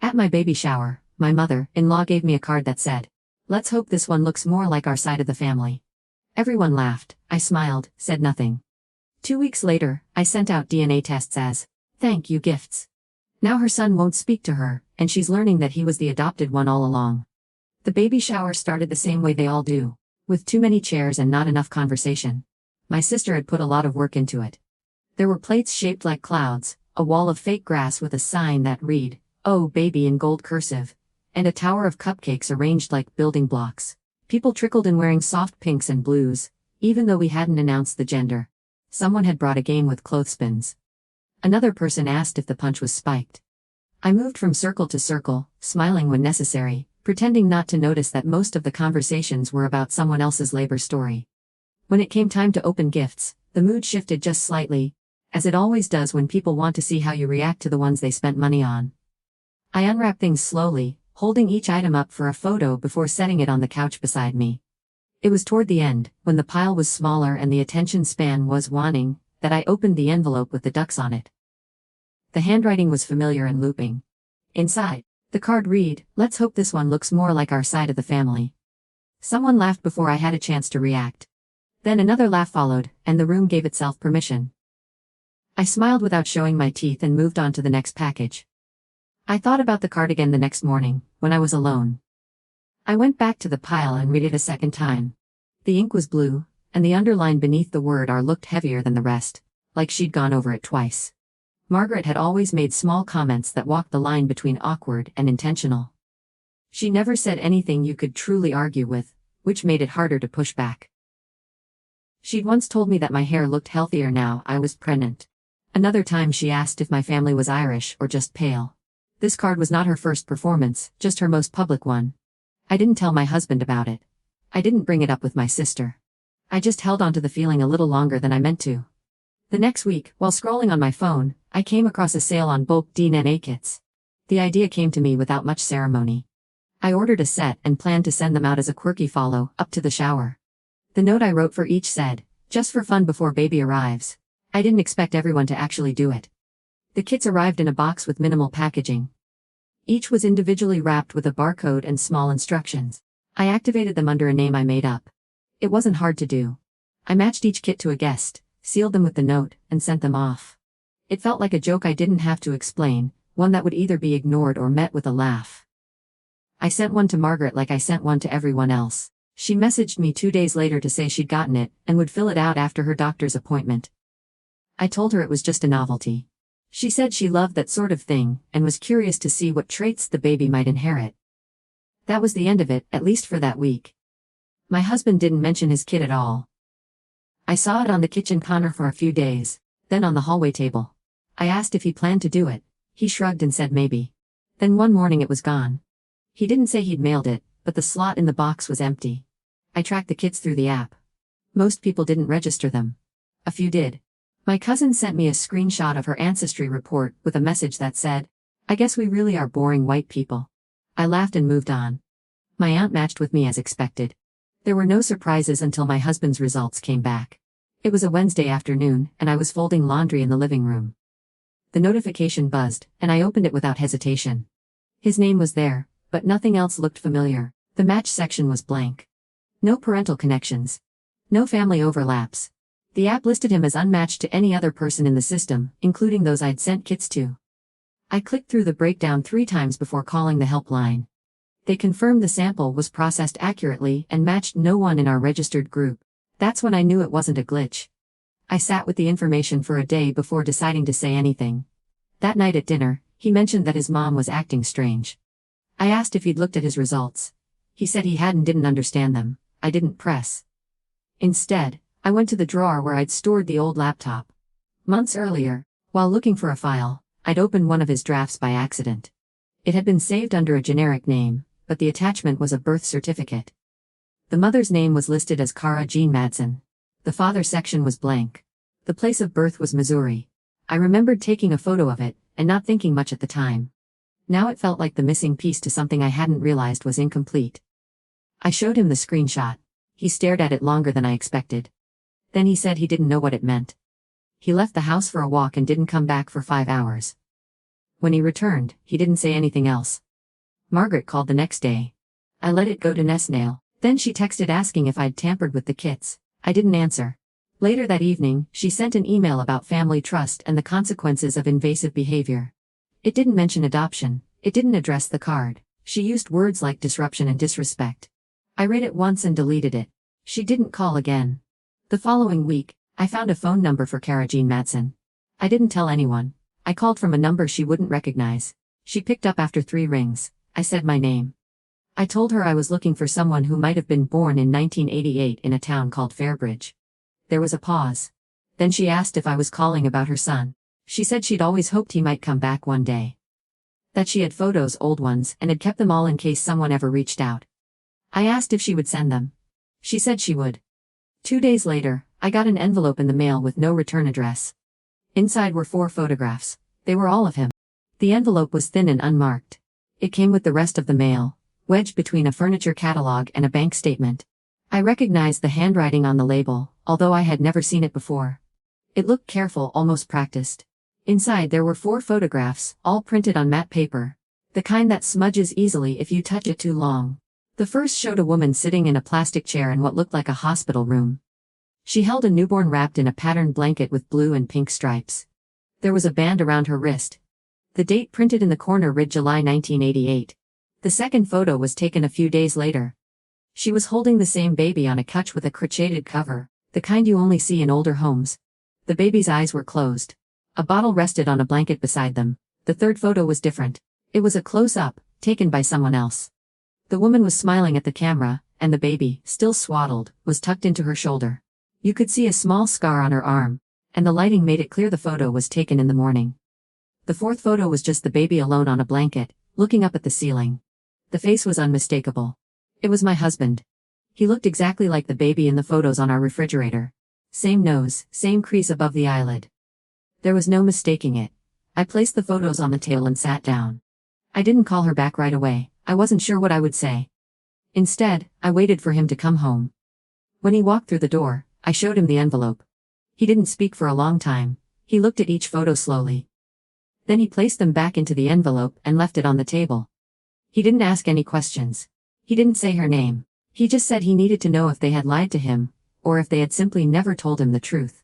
At my baby shower, my mother-in-law gave me a card that said, "Let's hope this one looks more like our side of the family." Everyone laughed, I smiled, said nothing. 2 weeks later, I sent out DNA tests as thank you gifts. Now her son won't speak to her, and she's learning that he was the adopted one all along. The baby shower started the same way they all do, with too many chairs and not enough conversation. My sister had put a lot of work into it. There were plates shaped like clouds, a wall of fake grass with a sign that read, "Oh baby" in gold cursive, and a tower of cupcakes arranged like building blocks. People trickled in wearing soft pinks and blues, even though we hadn't announced the gender. Someone had brought a game with clothespins. Another person asked if the punch was spiked. I moved from circle to circle, smiling when necessary, pretending not to notice that most of the conversations were about someone else's labor story. When it came time to open gifts, the mood shifted just slightly, as it always does when people want to see how you react to the ones they spent money on. I unwrapped things slowly, holding each item up for a photo before setting it on the couch beside me. It was toward the end, when the pile was smaller and the attention span was waning, that I opened the envelope with the ducks on it. The handwriting was familiar and looping. Inside, the card read, "Let's hope this one looks more like our side of the family." Someone laughed before I had a chance to react. Then another laugh followed, and the room gave itself permission. I smiled without showing my teeth and moved on to the next package. I thought about the card again the next morning, when I was alone. I went back to the pile and read it a second time. The ink was blue, and the underline beneath the word "R" looked heavier than the rest, like she'd gone over it twice. Margaret had always made small comments that walked the line between awkward and intentional. She never said anything you could truly argue with, which made it harder to push back. She'd once told me that my hair looked healthier now I was pregnant. Another time she asked if my family was Irish or just pale. This card was not her first performance, just her most public one. I didn't tell my husband about it. I didn't bring it up with my sister. I just held on to the feeling a little longer than I meant to. The next week, while scrolling on my phone, I came across a sale on bulk DNA kits. The idea came to me without much ceremony. I ordered a set and planned to send them out as a quirky follow-up to the shower. The note I wrote for each said, "Just for fun before baby arrives." I didn't expect everyone to actually do it. The kits arrived in a box with minimal packaging. Each was individually wrapped with a barcode and small instructions. I activated them under a name I made up. It wasn't hard to do. I matched each kit to a guest, sealed them with the note, and sent them off. It felt like a joke I didn't have to explain, one that would either be ignored or met with a laugh. I sent one to Margaret like I sent one to everyone else. She messaged me 2 days later to say she'd gotten it and would fill it out after her doctor's appointment. I told her it was just a novelty. She said she loved that sort of thing and was curious to see what traits the baby might inherit. That was the end of it, at least for that week. My husband didn't mention his kid at all. I saw it on the kitchen counter for a few days, then on the hallway table. I asked if he planned to do it. He shrugged and said maybe. Then one morning it was gone. He didn't say he'd mailed it, but the slot in the box was empty. I tracked the kits through the app. Most people didn't register them. A few did. My cousin sent me a screenshot of her ancestry report with a message that said, "I guess we really are boring white people." I laughed and moved on. My aunt matched with me as expected. There were no surprises until my husband's results came back. It was a Wednesday afternoon, and I was folding laundry in the living room. The notification buzzed, and I opened it without hesitation. His name was there, but nothing else looked familiar. The match section was blank. No parental connections. No family overlaps. The app listed him as unmatched to any other person in the system, including those I'd sent kits to. I clicked through the breakdown 3 times before calling the helpline. They confirmed the sample was processed accurately and matched no one in our registered group. That's when I knew it wasn't a glitch. I sat with the information for a day before deciding to say anything. That night at dinner, he mentioned that his mom was acting strange. I asked if he'd looked at his results. He said he hadn't, didn't understand them. I didn't press. Instead, I went to the drawer where I'd stored the old laptop. Months earlier, while looking for a file, I'd opened one of his drafts by accident. It had been saved under a generic name, but the attachment was a birth certificate. The mother's name was listed as Cara Jean Madsen. The father section was blank. The place of birth was Missouri. I remembered taking a photo of it, and not thinking much at the time. Now it felt like the missing piece to something I hadn't realized was incomplete. I showed him the screenshot. He stared at it longer than I expected. Then he said he didn't know what it meant. He left the house for a walk and didn't come back for 5 hours. When he returned, he didn't say anything else. Margaret called the next day. I let it go to Nesnail. Then she texted asking if I'd tampered with the kits. I didn't answer. Later that evening, she sent an email about family trust and the consequences of invasive behavior. It didn't mention adoption. It didn't address the card. She used words like disruption and disrespect. I read it once and deleted it. She didn't call again. The following week, I found a phone number for Kara Jean Madsen. I didn't tell anyone. I called from a number she wouldn't recognize. She picked up after 3 rings. I said my name. I told her I was looking for someone who might have been born in 1988 in a town called Fairbridge. There was a pause. Then she asked if I was calling about her son. She said she'd always hoped he might come back one day. That she had photos, old ones, and had kept them all in case someone ever reached out. I asked if she would send them. She said she would. 2 days later, I got an envelope in the mail with no return address. Inside were 4 photographs. They were all of him. The envelope was thin and unmarked. It came with the rest of the mail, wedged between a furniture catalog and a bank statement. I recognized the handwriting on the label, although I had never seen it before. It looked careful, almost practiced. Inside there were 4 photographs, all printed on matte paper. The kind that smudges easily if you touch it too long. The first showed a woman sitting in a plastic chair in what looked like a hospital room. She held a newborn wrapped in a patterned blanket with blue and pink stripes. There was a band around her wrist. The date printed in the corner read July 1988. The second photo was taken a few days later. She was holding the same baby on a couch with a crocheted cover, the kind you only see in older homes. The baby's eyes were closed. A bottle rested on a blanket beside them. The third photo was different. It was a close-up, taken by someone else. The woman was smiling at the camera, and the baby, still swaddled, was tucked into her shoulder. You could see a small scar on her arm, and the lighting made it clear the photo was taken in the morning. The fourth photo was just the baby alone on a blanket, looking up at the ceiling. The face was unmistakable. It was my husband. He looked exactly like the baby in the photos on our refrigerator. Same nose, same crease above the eyelid. There was no mistaking it. I placed the photos on the table and sat down. I didn't call her back right away. I wasn't sure what I would say. Instead, I waited for him to come home. When he walked through the door, I showed him the envelope. He didn't speak for a long time. He looked at each photo slowly. Then he placed them back into the envelope and left it on the table. He didn't ask any questions. He didn't say her name. He just said he needed to know if they had lied to him, or if they had simply never told him the truth.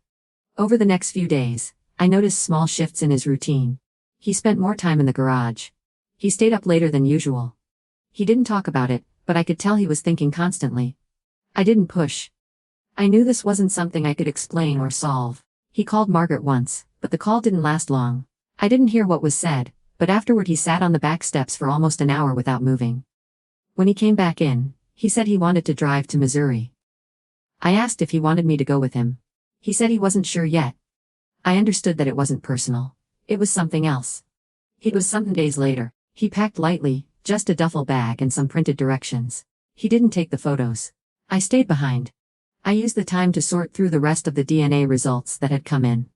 Over the next few days, I noticed small shifts in his routine. He spent more time in the garage. He stayed up later than usual. He didn't talk about it, but I could tell he was thinking constantly. I didn't push. I knew this wasn't something I could explain or solve. He called Margaret once, but the call didn't last long. I didn't hear what was said, but afterward he sat on the back steps for almost an hour without moving. When he came back in, he said he wanted to drive to Missouri. I asked if he wanted me to go with him. He said he wasn't sure yet. I understood that it wasn't personal. It was something else. It was some days later. He packed lightly, just a duffel bag and some printed directions. He didn't take the photos. I stayed behind. I used the time to sort through the rest of the DNA results that had come in.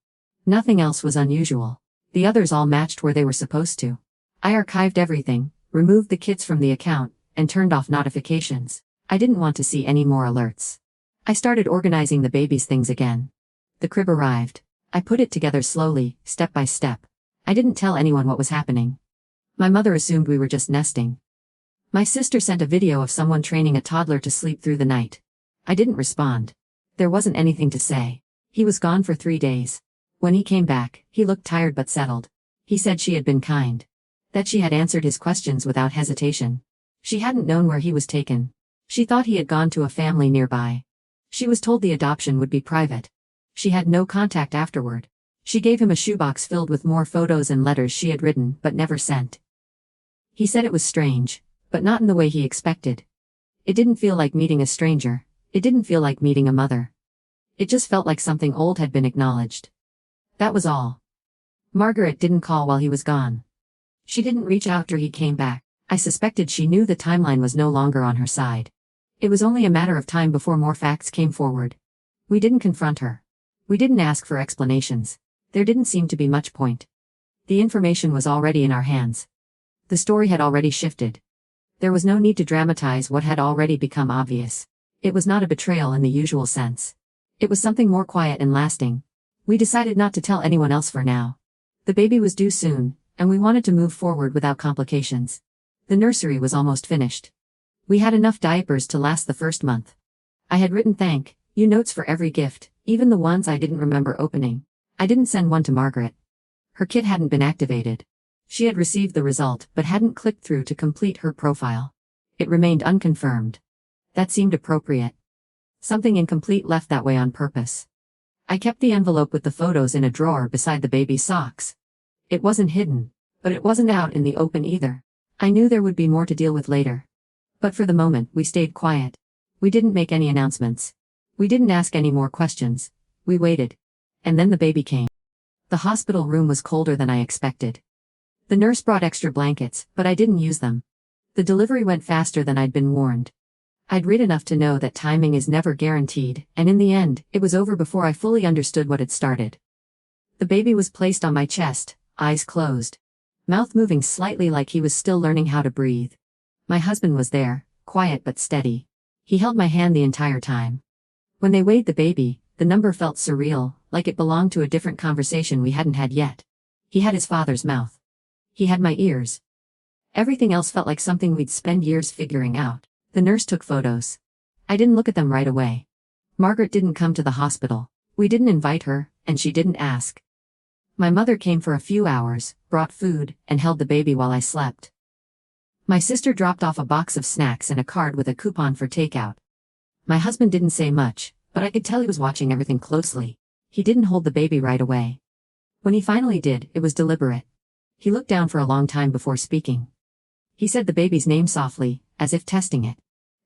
Nothing else was unusual. The others all matched where they were supposed to. I archived everything, removed the kits from the account, and turned off notifications. I didn't want to see any more alerts. I started organizing the baby's things again. The crib arrived. I put it together slowly, step by step. I didn't tell anyone what was happening. My mother assumed we were just nesting. My sister sent a video of someone training a toddler to sleep through the night. I didn't respond. There wasn't anything to say. He was gone for 3 days. When he came back, he looked tired but settled. He said she had been kind. That she had answered his questions without hesitation. She hadn't known where he was taken. She thought he had gone to a family nearby. She was told the adoption would be private. She had no contact afterward. She gave him a shoebox filled with more photos and letters she had written but never sent. He said it was strange, but not in the way he expected. It didn't feel like meeting a stranger. It didn't feel like meeting a mother. It just felt like something old had been acknowledged. That was all. Margaret didn't call while he was gone. She didn't reach out after he came back. I suspected she knew the timeline was no longer on her side. It was only a matter of time before more facts came forward. We didn't confront her. We didn't ask for explanations. There didn't seem to be much point. The information was already in our hands. The story had already shifted. There was no need to dramatize what had already become obvious. It was not a betrayal in the usual sense. It was something more quiet and lasting. We decided not to tell anyone else for now. The baby was due soon, and we wanted to move forward without complications. The nursery was almost finished. We had enough diapers to last the first month. I had written thank you notes for every gift, even the ones I didn't remember opening. I didn't send one to Margaret. Her kit hadn't been activated. She had received the result but hadn't clicked through to complete her profile. It remained unconfirmed. That seemed appropriate. Something incomplete left that way on purpose. I kept the envelope with the photos in a drawer beside the baby's socks. It wasn't hidden, but it wasn't out in the open either. I knew there would be more to deal with later. But for the moment, we stayed quiet. We didn't make any announcements. We didn't ask any more questions. We waited. And then the baby came. The hospital room was colder than I expected. The nurse brought extra blankets, but I didn't use them. The delivery went faster than I'd been warned. I'd read enough to know that timing is never guaranteed, and in the end, it was over before I fully understood what had started. The baby was placed on my chest, eyes closed. Mouth moving slightly like he was still learning how to breathe. My husband was there, quiet but steady. He held my hand the entire time. When they weighed the baby, the number felt surreal, like it belonged to a different conversation we hadn't had yet. He had his father's mouth. He had my ears. Everything else felt like something we'd spend years figuring out. The nurse took photos. I didn't look at them right away. Margaret didn't come to the hospital. We didn't invite her, and she didn't ask. My mother came for a few hours, brought food, and held the baby while I slept. My sister dropped off a box of snacks and a card with a coupon for takeout. My husband didn't say much, but I could tell he was watching everything closely. He didn't hold the baby right away. When he finally did, it was deliberate. He looked down for a long time before speaking. He said the baby's name softly, as if testing it.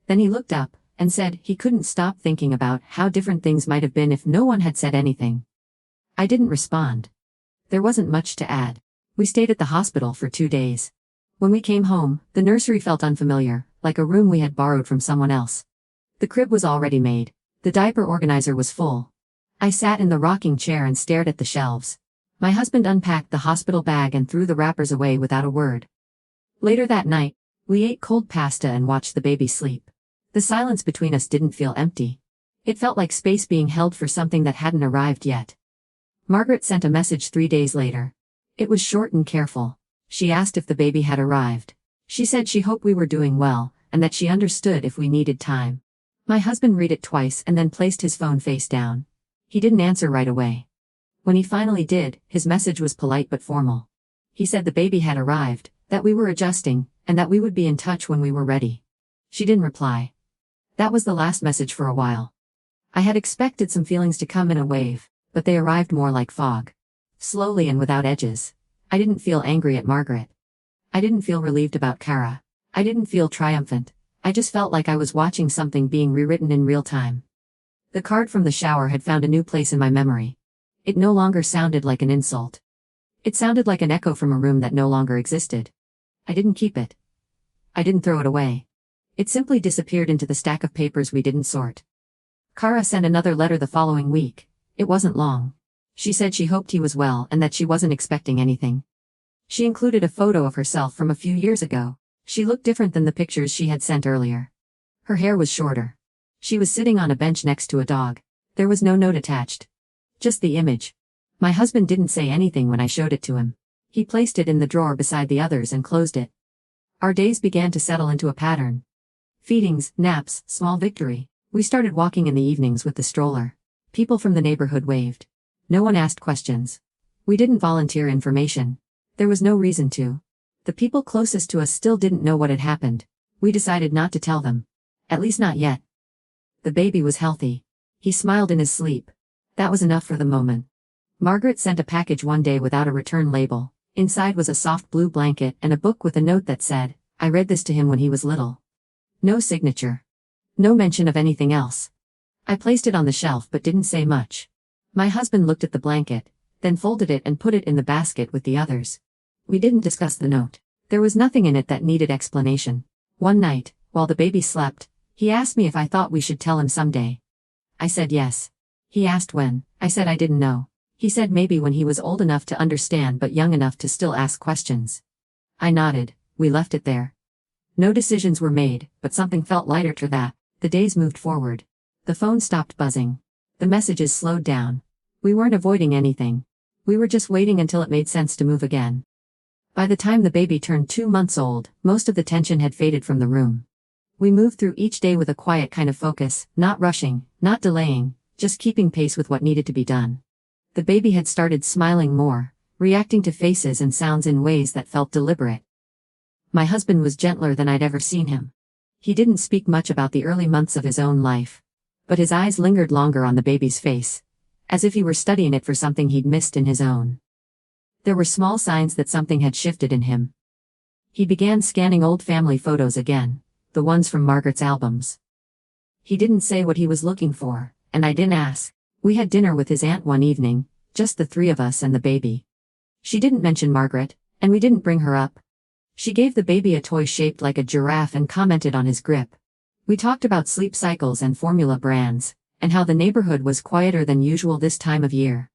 Then he looked up, and said he couldn't stop thinking about how different things might have been if no one had said anything. I didn't respond. There wasn't much to add. We stayed at the hospital for 2 days. When we came home, the nursery felt unfamiliar, like a room we had borrowed from someone else. The crib was already made. The diaper organizer was full. I sat in the rocking chair and stared at the shelves. My husband unpacked the hospital bag and threw the wrappers away without a word. Later that night, we ate cold pasta and watched the baby sleep. The silence between us didn't feel empty. It felt like space being held for something that hadn't arrived yet. Margaret sent a message 3 days later. It was short and careful. She asked if the baby had arrived. She said she hoped we were doing well, and that she understood if we needed time. My husband read it twice and then placed his phone face down. He didn't answer right away. When he finally did, his message was polite but formal. He said the baby had arrived, that we were adjusting, and that we would be in touch when we were ready. She didn't reply. That was the last message for a while. I had expected some feelings to come in a wave, but they arrived more like fog. Slowly and without edges. I didn't feel angry at Margaret. I didn't feel relieved about Kara. I didn't feel triumphant. I just felt like I was watching something being rewritten in real time. The card from the shower had found a new place in my memory. It no longer sounded like an insult. It sounded like an echo from a room that no longer existed. I didn't keep it. I didn't throw it away. It simply disappeared into the stack of papers we didn't sort. Kara sent another letter the following week. It wasn't long. She said she hoped he was well and that she wasn't expecting anything. She included a photo of herself from a few years ago. She looked different than the pictures she had sent earlier. Her hair was shorter. She was sitting on a bench next to a dog. There was no note attached. Just the image. My husband didn't say anything when I showed it to him. He placed it in the drawer beside the others and closed it. Our days began to settle into a pattern. Feedings, naps, small victory. We started walking in the evenings with the stroller. People from the neighborhood waved. No one asked questions. We didn't volunteer information. There was no reason to. The people closest to us still didn't know what had happened. We decided not to tell them. At least not yet. The baby was healthy. He smiled in his sleep. That was enough for the moment. Margaret sent a package one day without a return label. Inside was a soft blue blanket and a book with a note that said, "I read this to him when he was little." No signature. No mention of anything else. I placed it on the shelf but didn't say much. My husband looked at the blanket, then folded it and put it in the basket with the others. We didn't discuss the note. There was nothing in it that needed explanation. One night, while the baby slept, he asked me if I thought we should tell him someday. I said yes. He asked when. I said I didn't know. He said maybe when he was old enough to understand but young enough to still ask questions. I nodded. We left it there. No decisions were made, but something felt lighter to that. The days moved forward. The phone stopped buzzing. The messages slowed down. We weren't avoiding anything. We were just waiting until it made sense to move again. By the time the baby turned 2 months old, most of the tension had faded from the room. We moved through each day with a quiet kind of focus, not rushing, not delaying, just keeping pace with what needed to be done. The baby had started smiling more, reacting to faces and sounds in ways that felt deliberate. My husband was gentler than I'd ever seen him. He didn't speak much about the early months of his own life, but his eyes lingered longer on the baby's face, as if he were studying it for something he'd missed in his own. There were small signs that something had shifted in him. He began scanning old family photos again, the ones from Margaret's albums. He didn't say what he was looking for, and I didn't ask. We had dinner with his aunt one evening, just the three of us and the baby. She didn't mention Margaret, and we didn't bring her up. She gave the baby a toy shaped like a giraffe and commented on his grip. We talked about sleep cycles and formula brands, and how the neighborhood was quieter than usual this time of year.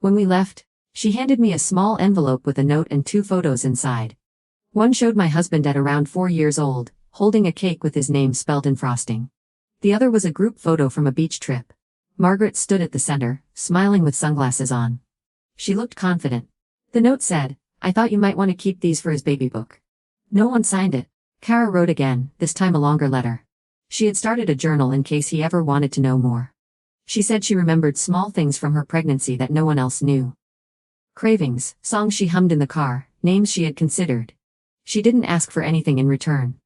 When we left, she handed me a small envelope with a note and 2 photos inside. One showed my husband at around 4 years old, holding a cake with his name spelled in frosting. The other was a group photo from a beach trip. Margaret stood at the center, smiling with sunglasses on. She looked confident. The note said, "I thought you might want to keep these for his baby book." No one signed it. Kara wrote again, this time a longer letter. She had started a journal in case he ever wanted to know more. She said she remembered small things from her pregnancy that no one else knew. Cravings, songs she hummed in the car, names she had considered. She didn't ask for anything in return.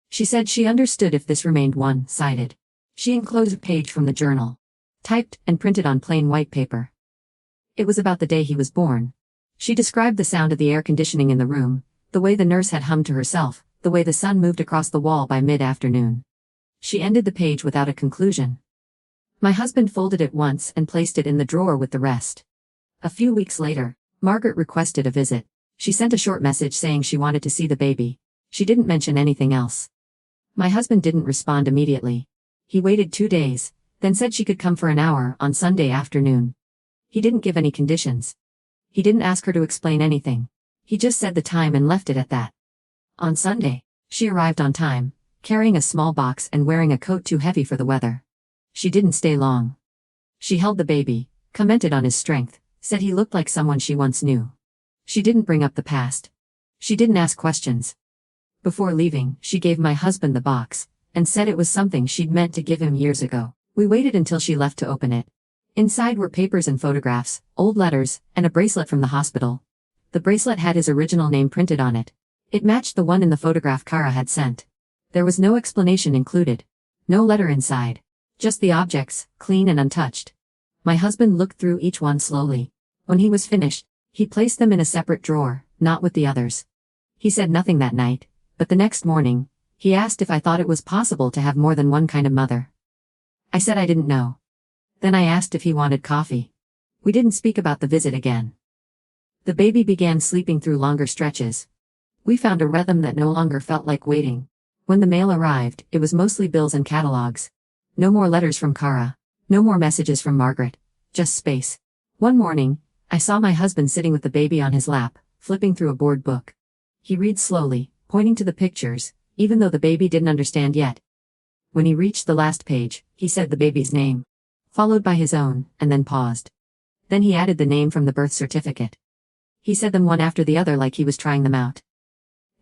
She said she understood if this remained one-sided. She enclosed a page from the journal, typed and printed on plain white paper. It was about the day he was born. She described the sound of the air conditioning in the room, the way the nurse had hummed to herself, the way the sun moved across the wall by mid-afternoon. She ended the page without a conclusion. My husband folded it once and placed it in the drawer with the rest. A few weeks later, Margaret requested a visit. She sent a short message saying she wanted to see the baby. She didn't mention anything else. My husband didn't respond immediately. He waited 2 days, then said she could come for an hour on Sunday afternoon. He didn't give any conditions. He didn't ask her to explain anything. He just said the time and left it at that. On Sunday, she arrived on time, carrying a small box and wearing a coat too heavy for the weather. She didn't stay long. She held the baby, commented on his strength, said he looked like someone she once knew. She didn't bring up the past. She didn't ask questions. Before leaving, she gave my husband the box, and said it was something she'd meant to give him years ago. We waited until she left to open it. Inside were papers and photographs, old letters, and a bracelet from the hospital. The bracelet had his original name printed on it. It matched the one in the photograph Kara had sent. There was no explanation included. No letter inside. Just the objects, clean and untouched. My husband looked through each one slowly. When he was finished, he placed them in a separate drawer, not with the others. He said nothing that night, but the next morning, he asked if I thought it was possible to have more than one kind of mother. I said I didn't know. Then I asked if he wanted coffee. We didn't speak about the visit again. The baby began sleeping through longer stretches. We found a rhythm that no longer felt like waiting. When the mail arrived, it was mostly bills and catalogs. No more letters from Kara. No more messages from Margaret. Just space. One morning, I saw my husband sitting with the baby on his lap, flipping through a board book. He read slowly, pointing to the pictures, even though the baby didn't understand yet. When he reached the last page, he said the baby's name, followed by his own, and then paused. Then he added the name from the birth certificate. He said them one after the other like he was trying them out.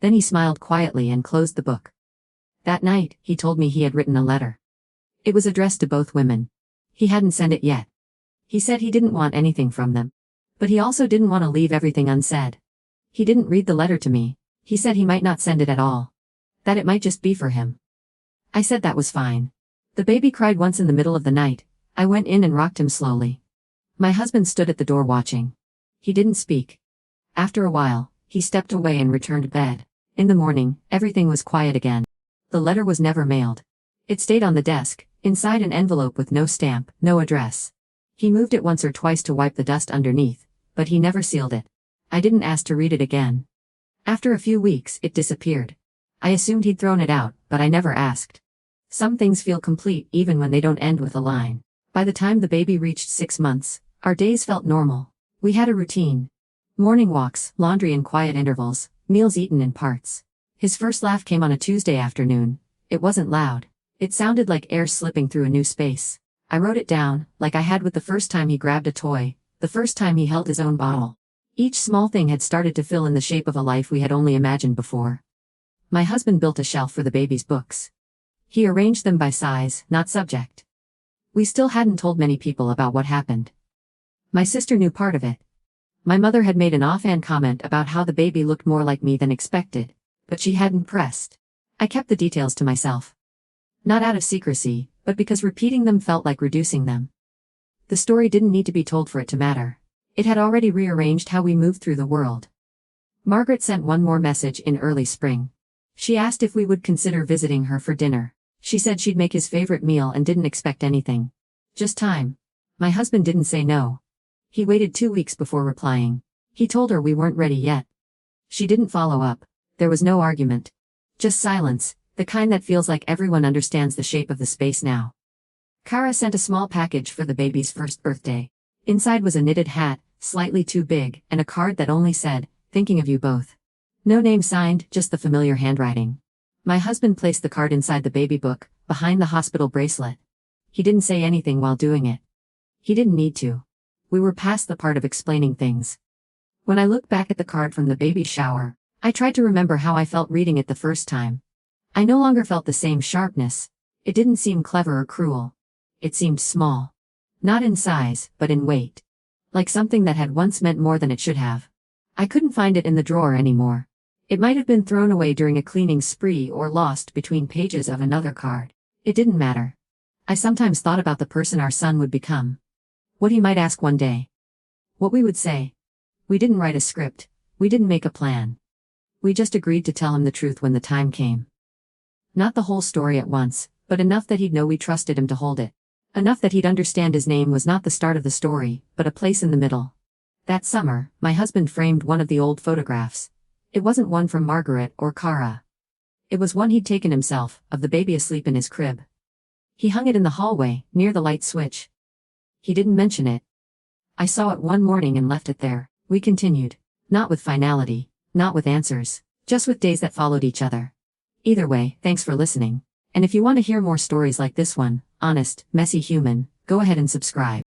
Then he smiled quietly and closed the book. That night, he told me he had written a letter. It was addressed to both women. He hadn't sent it yet. He said he didn't want anything from them. But he also didn't want to leave everything unsaid. He didn't read the letter to me. He said he might not send it at all. That it might just be for him. I said that was fine. The baby cried once in the middle of the night. I went in and rocked him slowly. My husband stood at the door watching. He didn't speak. After a while, he stepped away and returned to bed. In the morning, everything was quiet again. The letter was never mailed. It stayed on the desk, inside an envelope with no stamp, no address. He moved it once or twice to wipe the dust underneath, but he never sealed it. I didn't ask to read it again. After a few weeks, it disappeared. I assumed he'd thrown it out, but I never asked. Some things feel complete even when they don't end with a line. By the time the baby reached 6 months, our days felt normal. We had a routine. Morning walks, laundry in quiet intervals, meals eaten in parts. His first laugh came on a Tuesday afternoon. It wasn't loud. It sounded like air slipping through a new space. I wrote it down, like I had with the first time he grabbed a toy, the first time he held his own bottle. Each small thing had started to fill in the shape of a life we had only imagined before. My husband built a shelf for the baby's books. He arranged them by size, not subject. We still hadn't told many people about what happened. My sister knew part of it. My mother had made an offhand comment about how the baby looked more like me than expected, but she hadn't pressed. I kept the details to myself. Not out of secrecy, but because repeating them felt like reducing them. The story didn't need to be told for it to matter. It had already rearranged how we moved through the world. Margaret sent one more message in early spring. She asked if we would consider visiting her for dinner. She said she'd make his favorite meal and didn't expect anything. Just time. My husband didn't say no. He waited 2 weeks before replying. He told her we weren't ready yet. She didn't follow up. There was no argument. Just silence, the kind that feels like everyone understands the shape of the space now. Kara sent a small package for the baby's first birthday. Inside was a knitted hat, slightly too big, and a card that only said, "Thinking of you both." No name signed, just the familiar handwriting. My husband placed the card inside the baby book, behind the hospital bracelet. He didn't say anything while doing it. He didn't need to. We were past the part of explaining things. When I look back at the card from the baby shower, I tried to remember how I felt reading it the first time. I no longer felt the same sharpness. It didn't seem clever or cruel. It seemed small. Not in size, but in weight. Like something that had once meant more than it should have. I couldn't find it in the drawer anymore. It might have been thrown away during a cleaning spree or lost between pages of another card. It didn't matter. I sometimes thought about the person our son would become. What he might ask one day. What we would say. We didn't write a script. We didn't make a plan. We just agreed to tell him the truth when the time came. Not the whole story at once, but enough that he'd know we trusted him to hold it. Enough that he'd understand his name was not the start of the story, but a place in the middle. That summer, my husband framed one of the old photographs. It wasn't one from Margaret or Kara. It was one he'd taken himself, of the baby asleep in his crib. He hung it in the hallway, near the light switch. He didn't mention it. I saw it one morning and left it there. We continued. Not with finality, not with answers, just with days that followed each other. Either way, thanks for listening. And if you want to hear more stories like this one, honest, messy human, go ahead and subscribe.